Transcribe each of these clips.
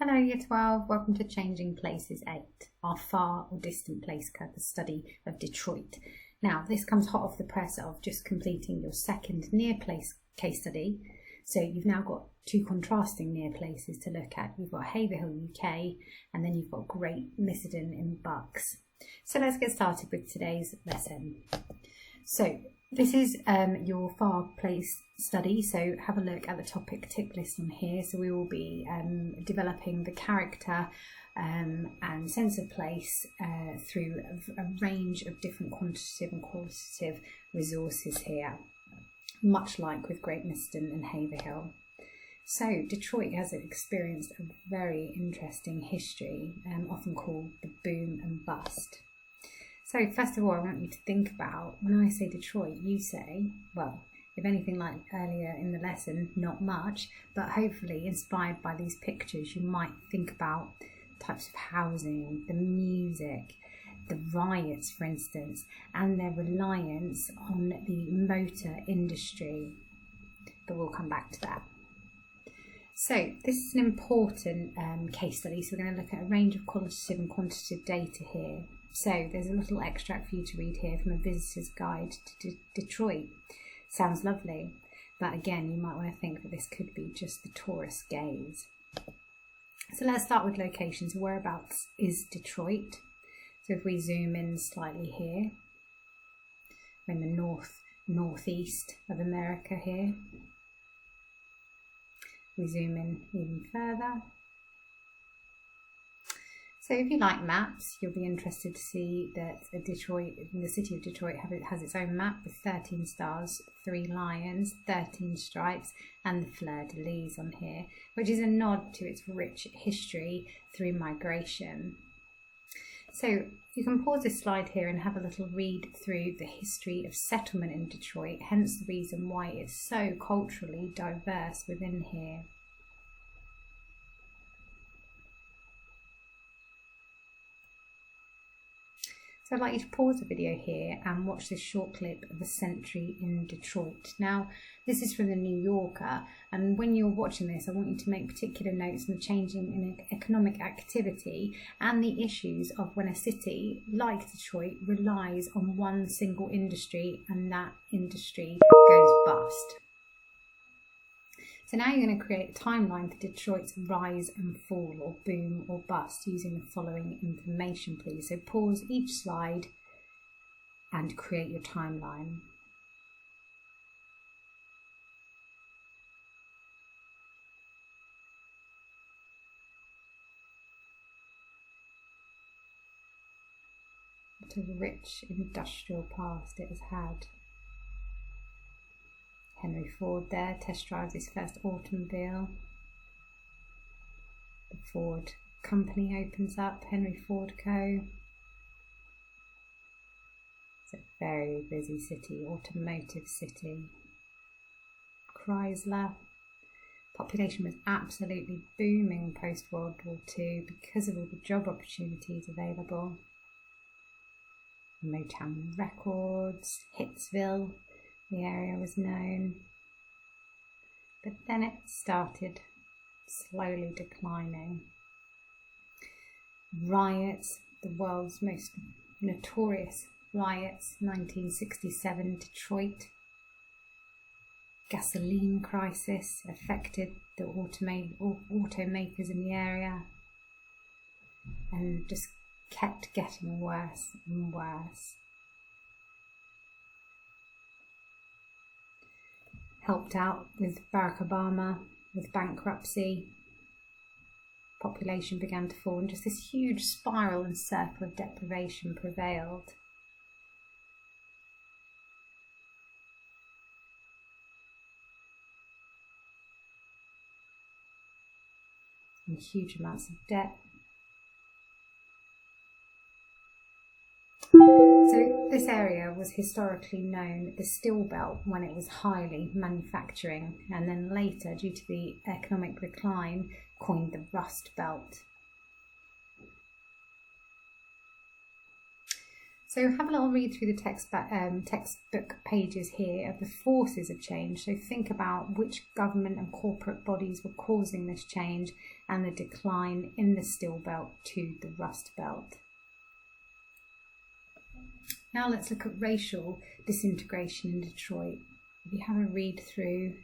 Hello Year 12, welcome to Changing Places 8, our far or distant place the study of Detroit. Now this comes hot off the press of just completing your second near place case study, so you've now got two contrasting near places to look at. You've got Haverhill, UK, and then you've got Great Missenden in Bucks. So let's get started with today's lesson. So this is your far place study, so have a look at the topic tick list on here. So we will be developing the character and sense of place through a range of different quantitative and qualitative resources here, much like with Great Missenden and Haverhill. So Detroit has experienced a very interesting history, often called the boom and bust. So first of all, I want you to think about, when I say Detroit, you say, well, if anything like earlier in the lesson, not much, but hopefully inspired by these pictures, you might think about types of housing, the music, the riots, for instance, and their reliance on the motor industry. But we'll come back to that. So this is an important case study, so we're going to look at a range of qualitative and quantitative data here. So there's a little extract for you to read here from a visitor's guide to Detroit. Sounds lovely, but again, you might want to think that this could be just the tourist gaze. So let's start with locations. Whereabouts is Detroit? So if we zoom in slightly here, we're in the northeast of America here. We zoom in even further. So if you like maps, you'll be interested to see that the city of Detroit has its own map with 13 stars, 3 lions, 13 stripes, and the fleur-de-lis on here, which is a nod to its rich history through migration. So you can pause this slide here and have a little read through the history of settlement in Detroit, hence the reason why it's so culturally diverse within here. So I'd like you to pause the video here and watch this short clip of a century in Detroit. Now, this is from the New Yorker, and when you're watching this, I want you to make particular notes on the changing in economic activity and the issues of when a city like Detroit relies on one single industry and that industry goes bust. So now you're going to create a timeline for Detroit's rise and fall, or boom or bust, using the following information, please. So pause each slide and create your timeline. What a rich industrial past it has had. Henry Ford there test drives his first automobile. The Ford company opens up, Henry Ford Co. It's a very busy city, automotive city. Chrysler. Population was absolutely booming post-World War II because of all the job opportunities available. Motown Records, Hitsville. The area was known, but then it started slowly declining. Riots, the world's most notorious riots, 1967 Detroit. Gasoline crisis affected the automakers in the area and just kept getting worse and worse. Helped out with Barack Obama with bankruptcy. Population began to fall, and just this huge spiral and circle of deprivation prevailed. And huge amounts of debt. So this area was historically known as the Steel Belt when it was highly manufacturing, and then later, due to the economic decline, coined the Rust Belt. So have a little read through the textbook pages here of the forces of change. So think about which government and corporate bodies were causing this change and the decline in the Steel Belt to the Rust Belt. Now let's look at racial disintegration in Detroit. If you have a read through,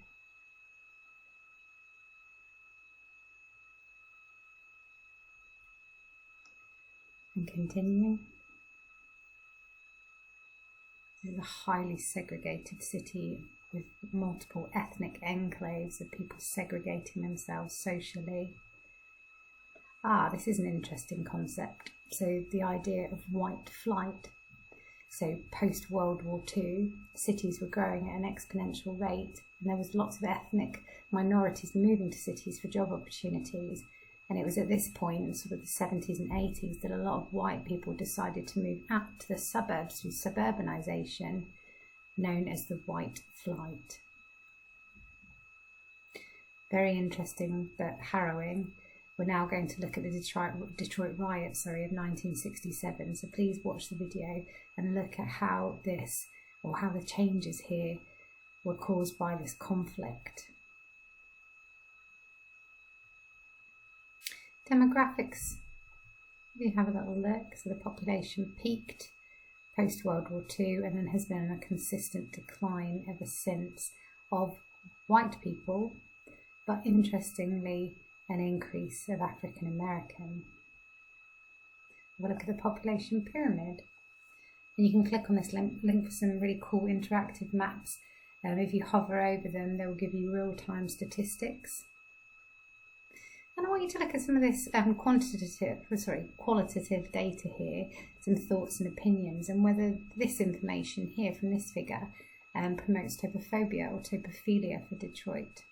and continue. This is a highly segregated city with multiple ethnic enclaves of people segregating themselves socially. This is an interesting concept. So the idea of white flight. So post-World War II, cities were growing at an exponential rate, and there was lots of ethnic minorities moving to cities for job opportunities. And it was at this point, sort of the 70s and 80s, that a lot of white people decided to move out to the suburbs through suburbanisation, known as the white flight. Very interesting but harrowing. We're now going to look at the Detroit riots of 1967. So please watch the video and look at how the changes here were caused by this conflict. Demographics, we have a little look. So the population peaked post-World War II and then has been on a consistent decline ever since of white people, but interestingly, an increase of African American. We'll look at the population pyramid. And you can click on this link for some really cool interactive maps. If you hover over them, they will give you real-time statistics. And I want you to look at some of this qualitative data here, some thoughts and opinions, and whether this information here from this figure promotes topophobia or topophilia for Detroit.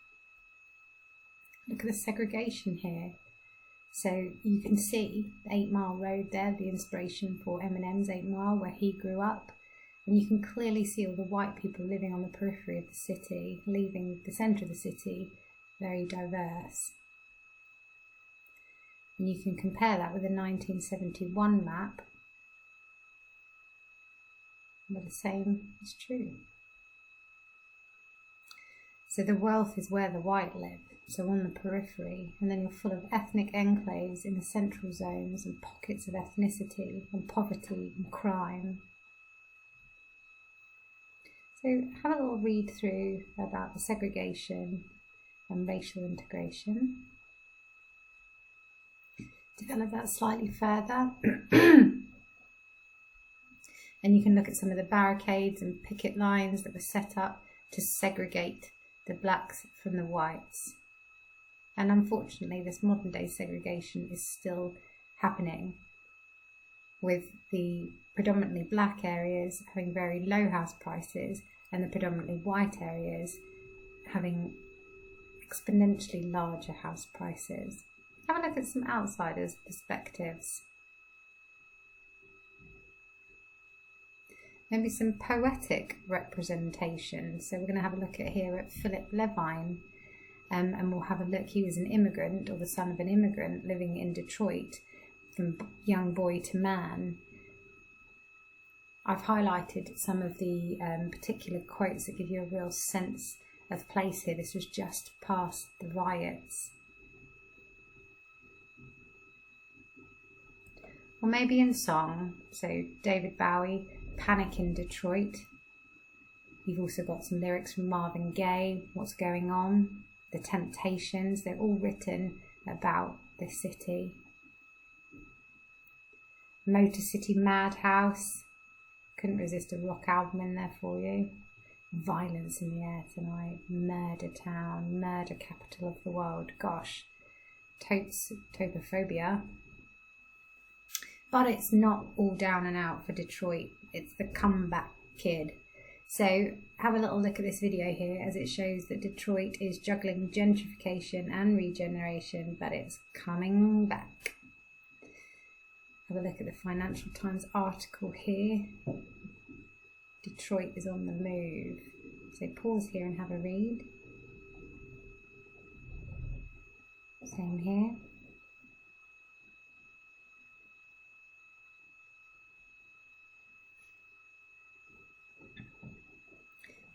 Look at the segregation here. So you can see the 8 Mile Road there, the inspiration for Eminem's 8 Mile, where he grew up. And you can clearly see all the white people living on the periphery of the city, leaving the centre of the city very diverse. And you can compare that with the 1971 map, where the same is true. So the wealth is where the white live, so on the periphery, and then you're full of ethnic enclaves in the central zones and pockets of ethnicity and poverty and crime. So have a little read through about the segregation and racial integration. Develop that slightly further. And you can look at some of the barricades and picket lines that were set up to segregate the blacks from the whites. And unfortunately, this modern day segregation is still happening, with the predominantly black areas having very low house prices and the predominantly white areas having exponentially larger house prices. Have a look at some outsiders' perspectives. Maybe some poetic representation. So we're going to have a look at here at Philip Levine, and we'll have a look. He was an immigrant, or the son of an immigrant, living in Detroit from young boy to man. I've highlighted some of the particular quotes that give you a real sense of place here. This was just past the riots. Or maybe in song, so David Bowie, Panic in Detroit. You've also got some lyrics from Marvin Gaye, What's Going On, The Temptations. They're all written about this city. Motor City Madhouse. Couldn't resist a rock album in there for you. Violence in the Air Tonight. Murder Town, Murder Capital of the World. Gosh, totes topophobia. But it's not all down and out for Detroit. It's the comeback kid. So have a little look at this video here as it shows that Detroit is juggling gentrification and regeneration, but it's coming back. Have a look at the Financial Times article here. Detroit is on the move. So pause here and have a read. Same here.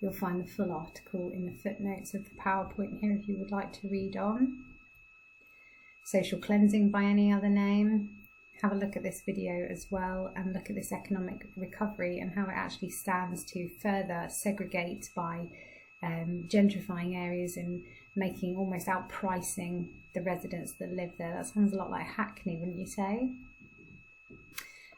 You'll find the full article in the footnotes of the PowerPoint here if you would like to read on. Social cleansing by any other name. Have a look at this video as well and look at this economic recovery and how it actually stands to further segregate by gentrifying areas and making, almost outpricing the residents that live there. That sounds a lot like Hackney, wouldn't you say?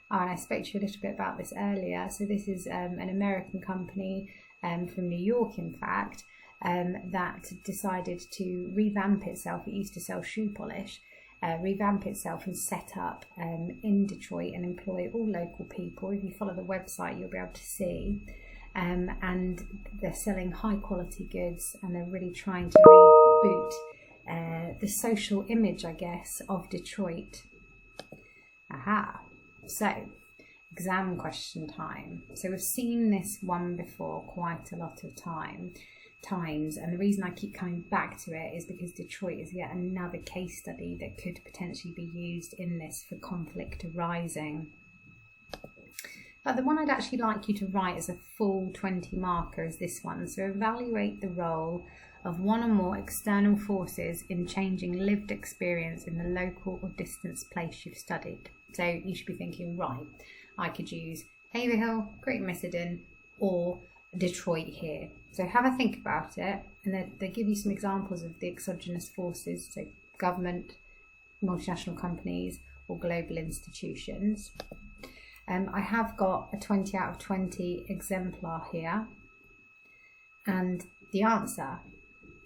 Oh, and I spoke to you a little bit about this earlier. So this is an American company from New York, in fact, that decided to revamp itself. It used to sell shoe polish. Revamp itself and set up in Detroit and employ all local people. If you follow the website, you'll be able to see. And they're selling high quality goods, and they're really trying to reboot the social image, I guess, of Detroit. Aha. So, exam question time. So we've seen this one before quite a lot of times, and the reason I keep coming back to it is because Detroit is yet another case study that could potentially be used in this for conflict arising. But the one I'd actually like you to write as a full 20 marker is this one. So evaluate the role of one or more external forces in changing lived experience in the local or distant place you've studied. So you should be thinking, right, I could use Haverhill, Greater Macedon, or Detroit here. So have a think about it, and they give you some examples of the exogenous forces, so government, multinational companies, or global institutions. I have got a 20 out of 20 exemplar here, and the answer,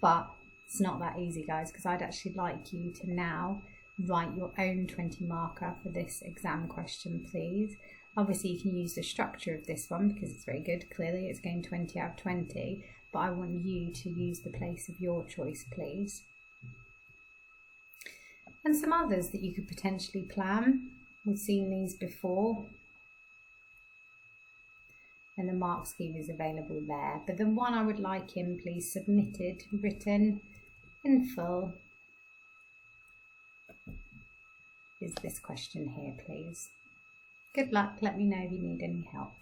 but it's not that easy, guys, because I'd actually like you to now write your own 20 marker for this exam question, please. Obviously, you can use the structure of this one because it's very good. Clearly, it's getting 20 out of 20, but I want you to use the place of your choice, please. And some others that you could potentially plan. We've seen these before. And the mark scheme is available there. But the one I would like in, please, submitted, written in full, is this question here, please. Good luck. Let me know if you need any help.